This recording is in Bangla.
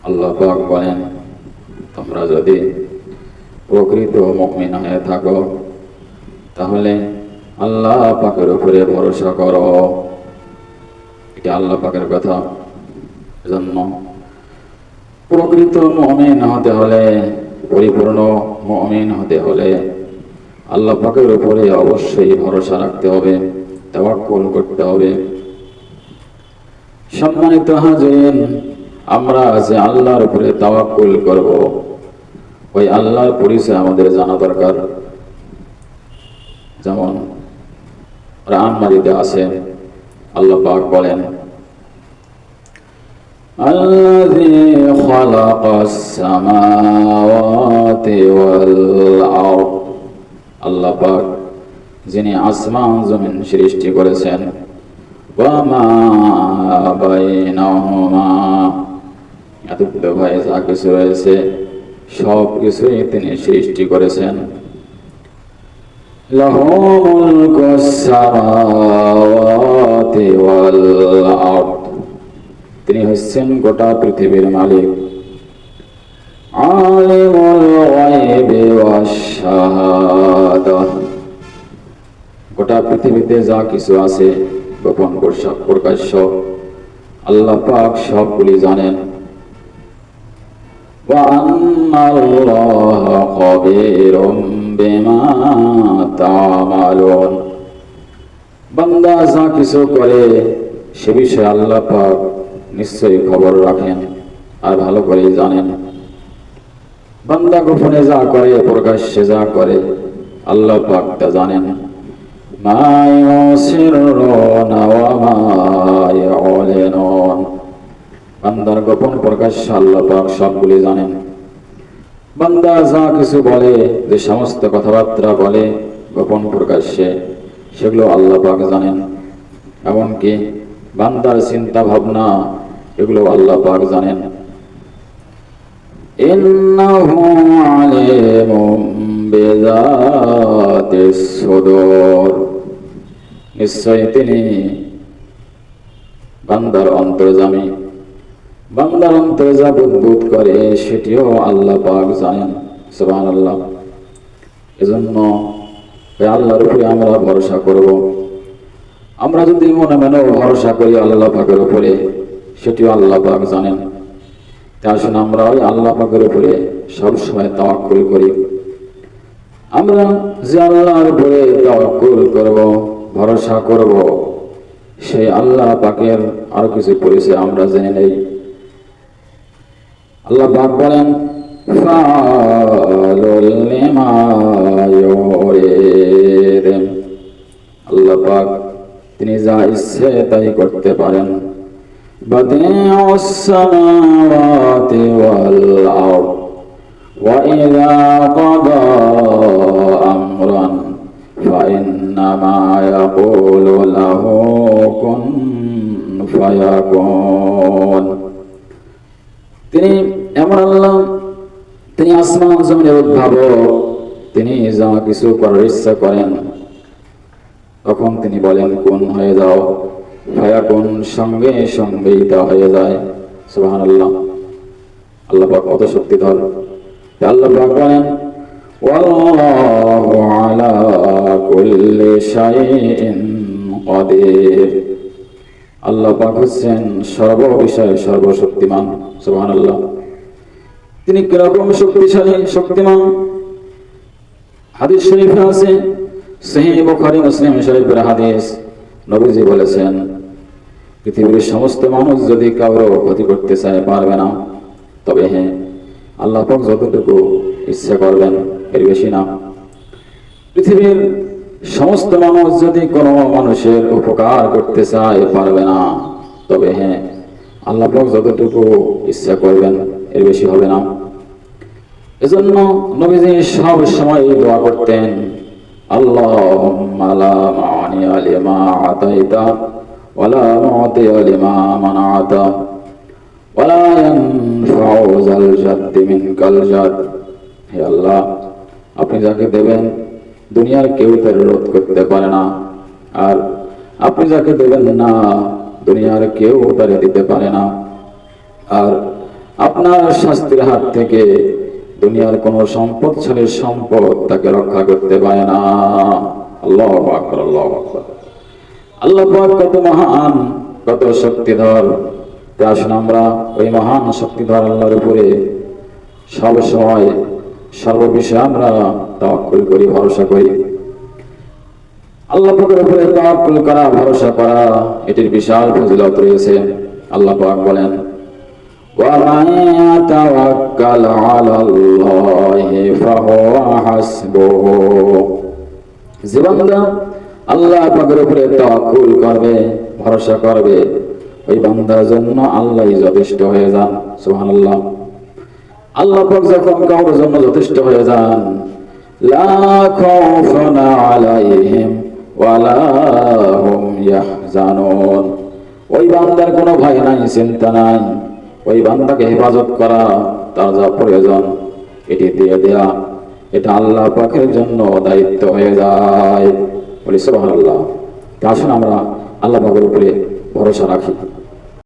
আল্লাহ পাক বলেন, তোমরা যদি প্রকৃত মুমিন হয়ে থাকো তাহলে আল্লাহ পাকের উপরে ভরসা করো। এটা আল্লাহ পাকের কথা। এজন্য প্রকৃত মুমিন হতে হলে, পরিপূর্ণ মুমিন হতে হলে আল্লাহ পাকের উপরে অবশ্যই ভরসা রাখতে হবে, তাওয়াক্কুল করতে হবে। সম্মানিত হাজিরিন, আমরা যে আল্লাহর উপরে তাওয়াক্কুল করব, ওই আল্লাহর পরিচয় আমাদের জানা দরকার। যেমন কোরআন মাজিদে আছে, আল্লাহ পাক বলেন, আল্লাযী খালাকাস সামাওয়াতি ওয়াল আরদ, আল্লাহ পাক যিনি আসমান জমিন সৃষ্টি করেছেন, ওয়া মা বাইনাহুমা, এত ভাই যা কিছু রয়েছে সব কিছুই তিনি সৃষ্টি করেছেন। লাহু মুলকুস সামাওয়াতি ওয়াল আরদ, তিনি হচ্ছেন গোটা পৃথিবীর মালিক। আলিমুল গায়বি ওয়াশ শাহাদাহ, গোটা পৃথিবীতে যা কিছু আছে গোপন প্রকাশ্য আল্লাহ পাক সবগুলি জানেন। ওয়া আন্নাল্লাহা খাবীরুম বিমা তা'মালুন, বান্দা যা কিছু করে সে বিষয়ে আল্লাহ পাক নিশ্চয়ই খবর রাখেন আর ভালো করেই জানেন। বান্দা গোপনে যা করে প্রকাশ্যে যা করে আল্লাহ পাক তা জানেন। মা ইউসিরুনা ওয়া মা ইউলিনুন, বান্দার গোপন প্রকাশ্য আল্লাহ পাক সবগুলি জানেন। বান্দা যা কিছু বলে, যে সমস্ত কথাবার্তা বলে গোপন প্রকাশ্যে, সেগুলো আল্লাহ পাক জানেন। এমনকি বান্দার চিন্তা ভাবনা, এগুলো আল্লাহ পাক জানেন। ইন্নাহু আলিমুম বিযাতিস সুদূর, নিশ্চয় তিনি বান্দার অন্তর্যামী। বান্দার অন্তরে যা বুদবুদ করে সেটিও আল্লাহ পাক জানেন। সুবহানাল্লাহ। এজন্য আল্লাহর উপরে আমরা ভরসা করব। আমরা যদি মনে মনে ভরসা করি আল্লাহ পাকের উপরে, সেটিও আল্লাহ পাক জানেন। তাই আসুন আমরা ওই আল্লাহ পাকের উপরে সবসময় তাওয়াক্কুল করি। আমরা যে আল্লাহর উপরে তাওয়াক্কুল করব, ভরসা করব, সেই আল্লাহ পাকের আরো কিছু পরিচয় আমরা জেনে নেই। আল্লাহ পাক বলেন, ফাআলুল লিমা ইউরিদ, আল্লাহ পাক তিনি যা ইচ্ছে তাই করতে পারেন। বাদিউস সামাওয়াতি ওয়াল আরদ ওয়া ইযা ক্বাদা আমরান ফাইন্নামা ইয়াকুলু লাহু কুন ফায়াকুন, তিনি এমন আল্লাহ, তিনি আসমান জমিনের উদ্ভাবক। তিনি যা কিছু করার ইচ্ছা করেন তখন তিনি বলেন কোন হয়ে যাও, ফায়াকুন, সঙ্গে সঙ্গেই তা হয়ে যায়। সুবহানাল্লাহ। আল্লাহ পাক কত শক্তিধর। আল্লাহ পাক বলেন, ওয়াল্লাহু আলা কুল্লি শাইইন কাদির, আল্লাহ পাক হচ্ছেন সর্ব বিষয়ে সর্বশক্তিমান। সুবহানাল্লাহ। তিনি কিরকম শক্তিশালী, শক্তিমান? হাদিস শরীফে আছে, সহিহ বুখারী মুসলিম শরীফের হাদিস, নবীজি বলেছেন, পৃথিবীর সমস্ত মানুষ যদি কারো ক্ষতি করতে চায় পারবে না, তবে হ্যাঁ আল্লাহ পাক যতটুকু ইচ্ছা করবেন এর বেশি না। পৃথিবীর সমস্ত মানুষ যদি কোনো মানুষের উপকার করতে চায় পারবে না, তবে হ্যাঁ আল্লাহ পাক যতটুকু ইচ্ছা করবেন এর বেশি হবে না। এজন্য নবীজি সব সময় দোয়া করতেন, আল্লাহুম্মা লা মানিআ লিমা আতাইতা ওয়া লা মুতিআ লিমা মানা'তা ওয়া লা ইয়ানফা'ু যাল জাদ্দি মিনকাল জাদ, হে আল্লাহ, আপনি যাকে দেবেন দুনিয়ার কেউ তার রোধ করতে পারে না, আর আপনি যাকে দেবেন না দুনিয়ার কেউ তারে দিতে পারে না। আর আপনার শাস্তির হাত থেকে দুনিয়ার কোন সম্পদশালীর সম্পদ তাকে রক্ষা করতে পারে না। আল্লাহু আকবার, আল্লাহু আকবার। আল্লাহ পাক কত মহান, কত শক্তিধর। তাই আসুন আমরা ওই মহান শক্তিধর আল্লাহর উপরে সব সময় সর্ববিষয়ে আমরা তাওয়াক্কুল করি, ভরসা করি। আল্লাহ পাকের উপরে তাওয়াক্কুল করা, ভরসা করা, এটির বিশাল ফজিলত রয়েছে। আল্লাহ পাক বলেন, ওয়া মান ইয়াতাওয়াক্কাল আলাল্লাহি ফাহুয়া হাসবুহু। যে বান্দা আল্লাহ পাকের উপরে তাওয়াক্কুল করবে, ভরসা করবে, ওই বান্দার জন্য আল্লাহই যথেষ্ট হয়ে যান। সুবহানাল্লাহ। আল্লাহ পাক যখন কারোর জন্য যথেষ্ট হয়ে যান, লা খাউফুন আলাইহিম ওয়া লা হুম ইয়াহজানুন। ওই বান্দার কোনো ভয় নাই, চিন্তা নাই। ওই বান্দাকে হেফাজত করা, তার যা প্রয়োজন এটি দিয়ে দেয়া, এটা আল্লাহ পাকের জন্য দায়িত্ব হয়ে যায়। বলি সুবহানাল্লাহ। আসুন আমরা আল্লাহ পাকের উপরে ভরসা রাখি।